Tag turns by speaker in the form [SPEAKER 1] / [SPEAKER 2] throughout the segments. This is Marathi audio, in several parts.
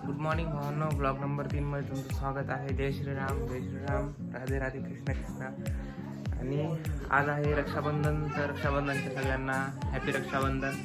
[SPEAKER 1] गुड मॉर्निंग भावांनो, ब्लॉग नंबर 3 मध्ये तुमचं स्वागत आहे. जय श्रीराम, जय श्रीराम, राधे राधे, कृष्ण कृष्ण. आणि आज आहे रक्षाबंधन, तर रक्षाबंधनच्या सगळ्यांना हॅपी रक्षाबंधन.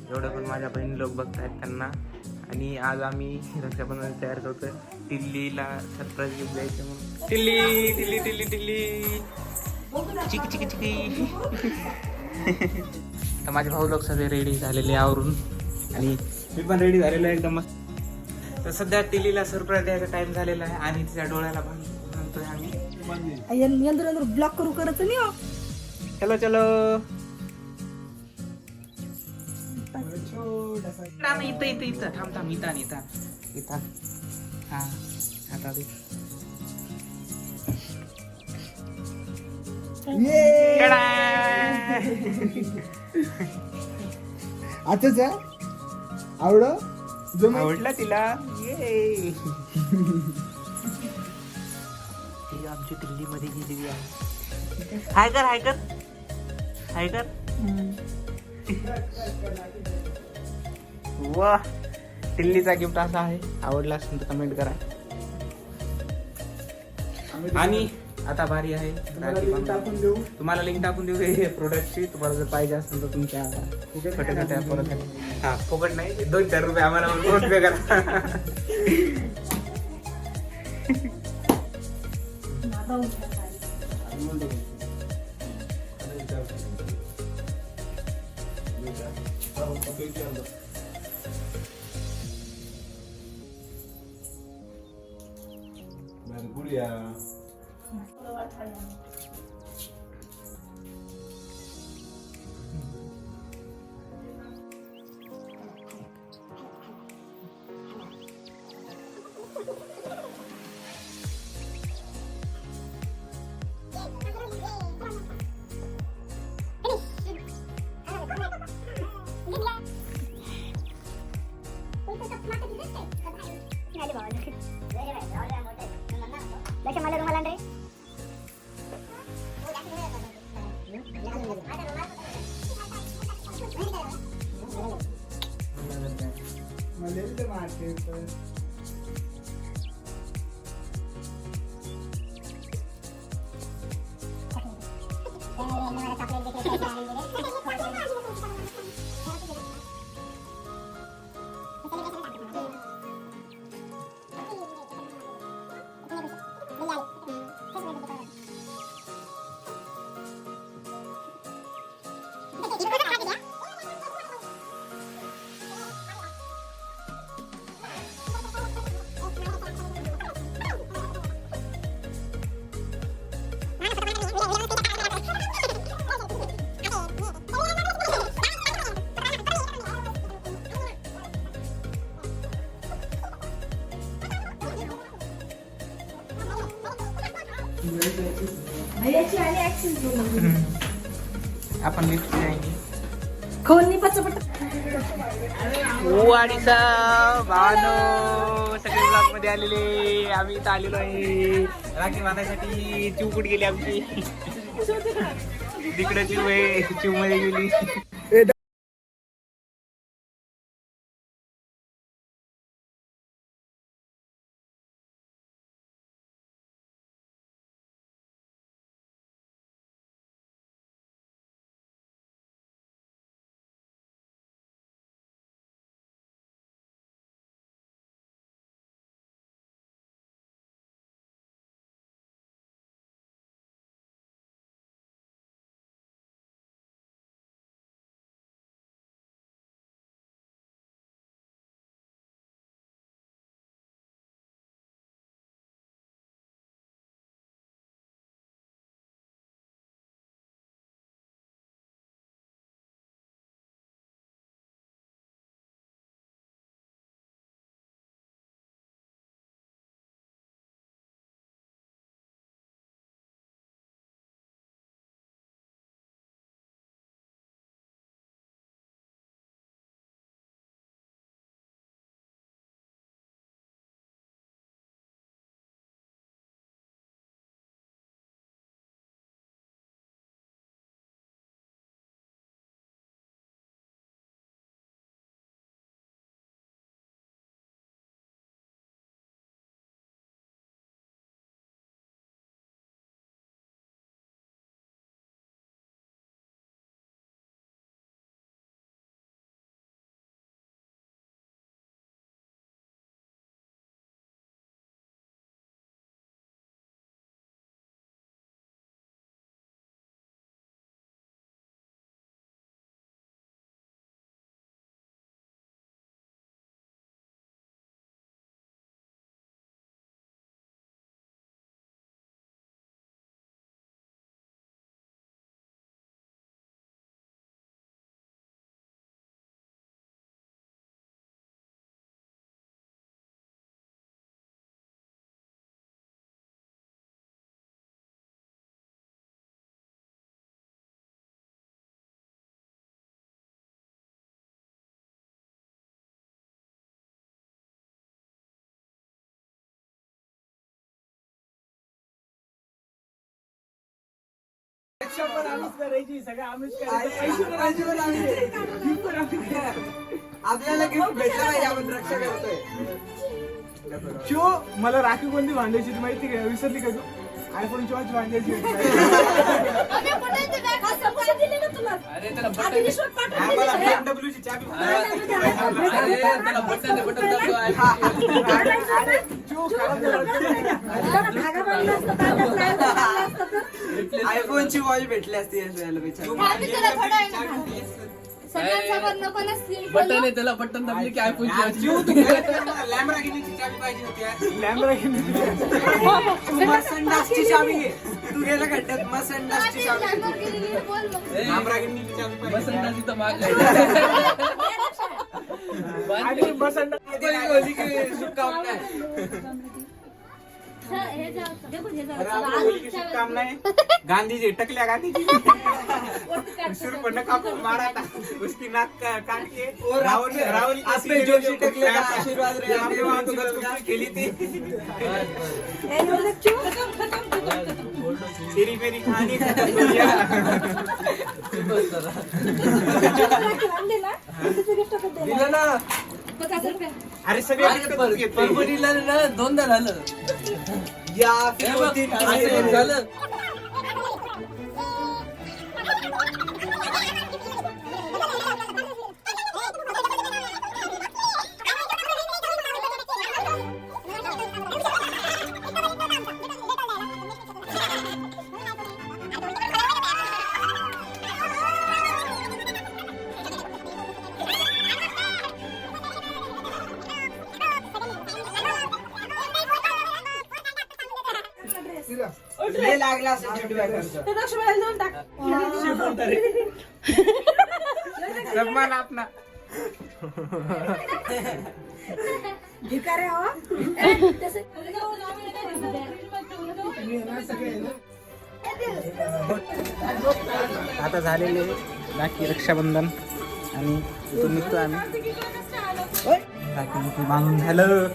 [SPEAKER 1] जेवढे पण माझ्या बहिणी लोक बघत आहेत त्यांना. आणि आज आम्ही रक्षाबंधन तयार करतोय. टिल्लीला सरप्राईज गिफ्ट द्यायचं म्हणून. टिल्ली टिल्ली टिल्ली टिल्ली चिकी चिकी चिकी. तर माझे भाऊ लोक सगळे रेडी झालेले आवरून आणि मी पण रेडी झालेलो आहे एकदम मस्त. तर सध्या टिलीला सरप्राईज द्यायचा टाइम झालेला आहे आणि तिच्या डोळ्याला बांधतोय आम्ही.
[SPEAKER 2] ब्लॉक करू करायचं नाही.
[SPEAKER 1] चलो चलो इथं इथं इथं थांब थांब इथं इथं इथं. हा आता
[SPEAKER 3] आताच
[SPEAKER 1] आवडला तिला. ये ती आमची दिल्ली मध्ये गेलेली आहे. हाय कर हाय कर हाय कर. वा, टिल्लीचा गिफ्ट असा आहे. आवडला असेल तर कमेंट करा. आणि आता बारी आहे तुम्हाला लिंक टाकून देऊ हे प्रोडक्टची. तुम्हाला जर पाहिजे असेल तर तुमच्या छोट्या छोट्या परत. हा फुकट नाही, 2-4 रुपये आम्हाला फोन पे करा.
[SPEAKER 2] मला रुमाला रे.
[SPEAKER 1] आपण लिफ्ट जायची. भावानो सगळे ब्लॉग मध्ये आलेले. आम्ही इथं आलेलो आहे राखी बांधायसाठी. चिव कुठे गेली आमची? तिकडे चिव आहे, चिव मध्ये गेली.
[SPEAKER 3] रक्षा पण आम्हीच करायची, सगळं आम्हीच करायचं, पैसे पण आम्ही द्यायचे, gift पण आम्ही द्यायचे.
[SPEAKER 4] आपल्याला गिफ्ट भेटलं पाहिजे, आपण रक्षा करतोय.
[SPEAKER 3] शिव, मला राखी कोणती बांधायची होती माहिती का? विसरली का तू? आयफोनची वॉच बांधायची होती.
[SPEAKER 5] अरे त्याला बटन
[SPEAKER 4] आम्हाला BMW ची चाबी
[SPEAKER 5] अरे त्याला बटन दाखव.
[SPEAKER 4] आयफोनची वॉच भेटली असती याला बिचारा.
[SPEAKER 5] बटन आहे त्याला, बटन दाबले की आयफोनची
[SPEAKER 4] लॅम्बोर्गिनीची चाबी पाहिजे होती यार.
[SPEAKER 3] लॅम्बोर्गिनी.
[SPEAKER 4] मर्सेडीजची चाबी घे. तू गेला खड्ड्यात, मर्सेडीजची चाबी घे. लॅम्बोर्गिनीची चाबी पाहिजे.
[SPEAKER 5] बसंत तिथं माग
[SPEAKER 3] आणि बसंत
[SPEAKER 4] होली की शुभकामना. काम नाही. गांधीजी टकल्या गांधीजी सिर पर नकाब मारा था, उसकी नाक काट के राहुल आपने जोशी टकले का आशीर्वाद रहे. हमने वहां तो गलती खेली थी. तेरी मेरी कहानी खत्म हो गया. दिलं ना. अरे सगळे
[SPEAKER 5] परभणीला ना 2दा झालं.
[SPEAKER 4] या
[SPEAKER 5] हे बघ, असं एक झालं.
[SPEAKER 4] लय लागला असं चिट्टी बॅगरचं.
[SPEAKER 1] सन्मान आपला. आता झालेले राखी रक्षाबंधन आणि इथून निघतो आम्ही. राखी बांधून झालं.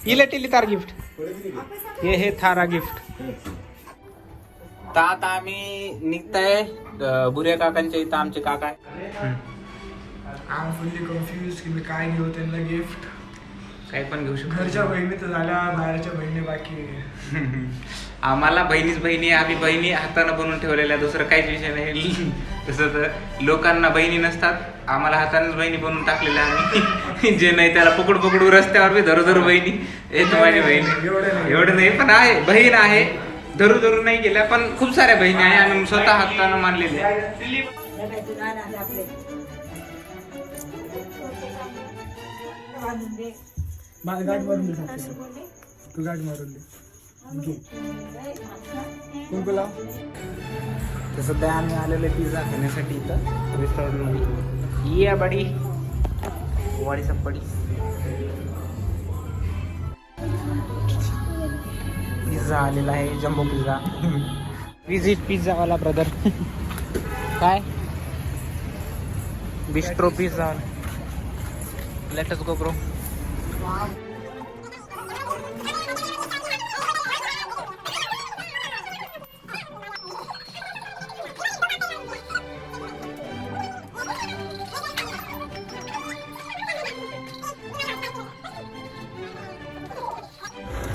[SPEAKER 1] इलेटिली तार गिफ्ट हे थारा गिफ्ट. तर आता आम्ही निघताय बुऱ्या काकांच्या इथं. आमचे काका आहे.
[SPEAKER 3] आय एम फुल्ली कन्फ्युज की मी काय घेऊ त्यांना गिफ्ट.
[SPEAKER 1] काही पण घेऊ शकतो.
[SPEAKER 3] घरच्या बहिणी तर झाल्या, बाहेरच्या बहिणी बाकी आहे.
[SPEAKER 1] आम्हाला बहिणीच बहिणी, आम्ही बहिणी हातानं बनवून ठेवलेल्या, दुसरं काहीच विषय नाही. तसं तर लोकांना बहिणी नसतात, आम्हाला हातानेच बहिणी बनवून टाकलेल्या आम्ही. जे नाही त्याला पकडू पकडू रस्त्यावर बी धरू धरू बहिणी. एक माझी बहिणी एवढं नाही, पण आहे बहीण आहे. धरू धरू नाही गेल्या, पण खूप साऱ्या बहिणी आहे आणि स्वतः हातानं मानलेल्या.
[SPEAKER 3] गाठ मारून दे. तू गाठ मारून दे. कुंकू लाव.
[SPEAKER 1] तर सध्या आम्ही आलेलो पिझ्झा खाण्यासाठी इथं रेस्टॉरंटमध्ये. या बाडी वाडी सप्पडी पिझ्झा आलेला आहे, जम्बो पिझ्झा. विजिट पिझ्झावाला ब्रदर. काय bistro pizza. Let's go bro.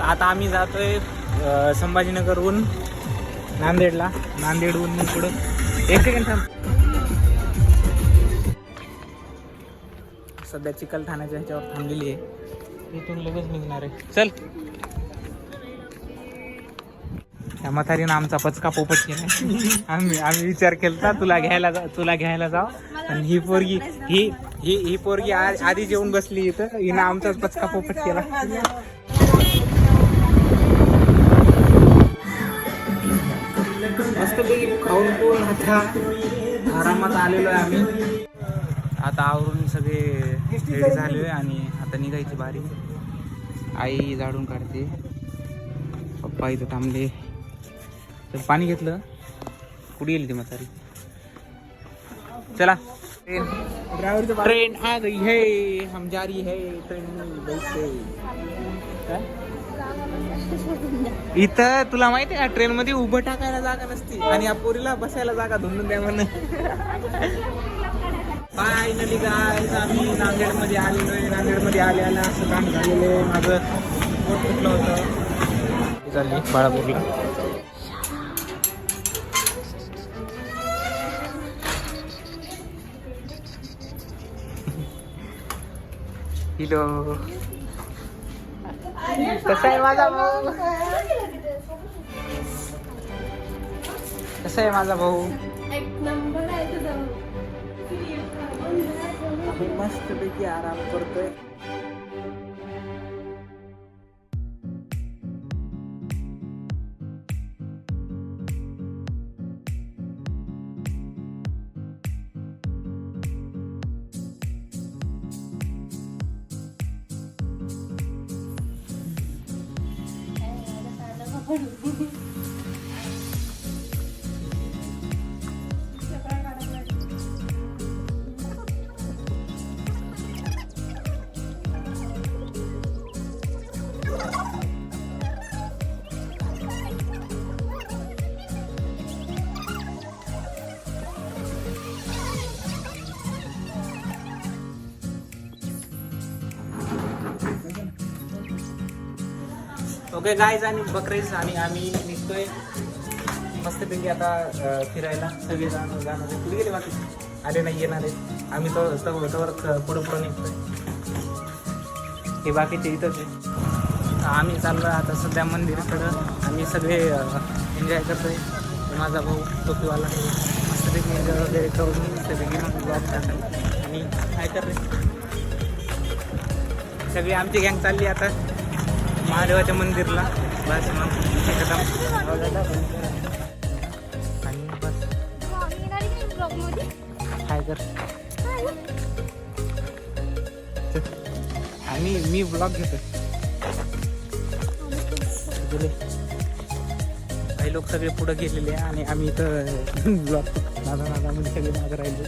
[SPEAKER 1] आता आम्ही जातोय संभाजीनगरहून नांदेडला. नांदेडहून पुढं एक सेकंड थांब. सध्या चिकलठाण्याच्या ह्याच्यावर थांबलेली आहे. इथून लगेच निघणार आहे. चल. त्या म्हातारीनं आमचा पचका पोपट केला. आम्ही विचार केला तुला घ्यायला जाव. आणि ही पोरगी आधी जेवून बसली इथं. हिनं आमचाच पचका पोपट केला. मस्तपैकी खाऊन पिऊन आता आरामात आलेलो आहे आम्ही. आता आवरून सगळे रेडी झाले आहे आणि आता निघायची बारी. आई झाडून काढते, पप्पा इथं थांबले. तर पाणी घेतलं. कुठे गेली ती म्हातारी. चला. ट्रेन आ गई है, हम जा रही है. ट्रेन में बैठते. इथं तुला माहिती आहे का ट्रेन मध्ये उभं टाकायला जागा नसती आणि या पोरीला बसायला जागा धुंडून द्या म्हणून. फायनली गाईज आम्ही नांदेड मध्ये आलेलो आहे. नांदेड मध्ये आल्याला असं काम झालेलं आहे. माझं पोट फुटलं होतं. चालली बाळापूरला. हिलो कसा आहे माझा भाऊ? कसा आहे माझा भाऊ?
[SPEAKER 5] एक नंबर आहे तुझा.
[SPEAKER 1] मस्त पैकी आराम करतोय. ओके गाईज आणि बकरीज आणि आम्ही निघतोय मस्तपैकी आता फिरायला. सगळे जाणार कुठे गेले बाकी आले नाही येणार आहे. आम्ही तवर पुढं निघतोय. हे बाकीचे इथंच आहे. आम्ही चाललो आता सध्या मंदिराकडं. आम्ही सगळे एन्जॉय करतोय. माझा भाऊ टोपीवाला मस्तपैकी एन्जॉय वगैरे करून मस्तपैकी ब्लॉग टाकायला. आणि काय कर रे सगळी आमची गँग चालली आता महादेवाच्या मंदिरला. बस मग आणि बस काय कर. आणि मी ब्लॉग घेतो. काही लोक सगळे पुढे गेलेले आहे आणि आम्ही इथं ब्लॉग नादा म्हणजे सगळे मागं राहिलो.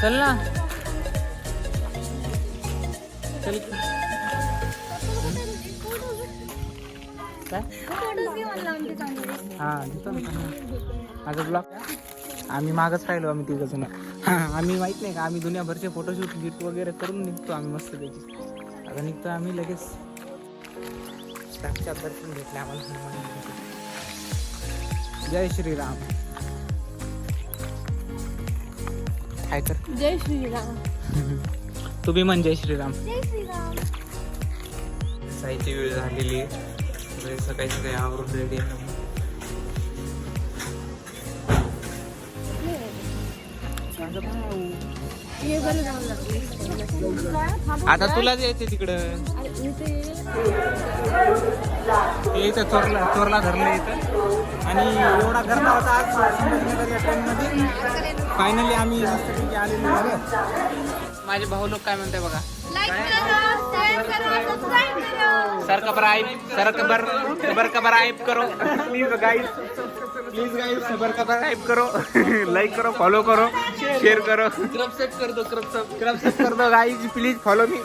[SPEAKER 1] चल ना चल. काय हा घेतो ना माझा ब्लॉग. आम्ही मागच राहिलो. आम्ही तिघ जण. आम्ही माहित नाही का आम्ही दुनियाभरचे फोटोशूट गिफ्ट वगैरे करून निघतो आम्ही मस्त त्याची. आता निघतो आम्ही लगेच. साक्षात दर्शन घेतले आम्हाला. जय श्रीराम. काय कर.
[SPEAKER 5] जय श्रीराम.
[SPEAKER 1] तुम्ही म्हण जय श्रीराम.
[SPEAKER 2] जय श्रीराम.
[SPEAKER 1] साईची वेळ झालेली आहे. सकाळी सकाळी आवरून रेडी आहे. आता तुलाच यायचे तिकडं. इथं चोरला धरलं इथं. आणि एवढा गर्दा होता आज संभाजीनगर या ट्रेनमध्ये. फायनली आम्ही मस्तपैकी आलेलो झालं. माझे भाऊ लोक काय म्हणते बघा. सब्सक्राइब करो प्लीज गाइस सब्सक्राइब करो लाइक करो फॉलो करो शेयर करो.
[SPEAKER 5] क्रब सेट कर दो.
[SPEAKER 1] क्रब सब कर दो गाइस प्लीज फॉलो मी.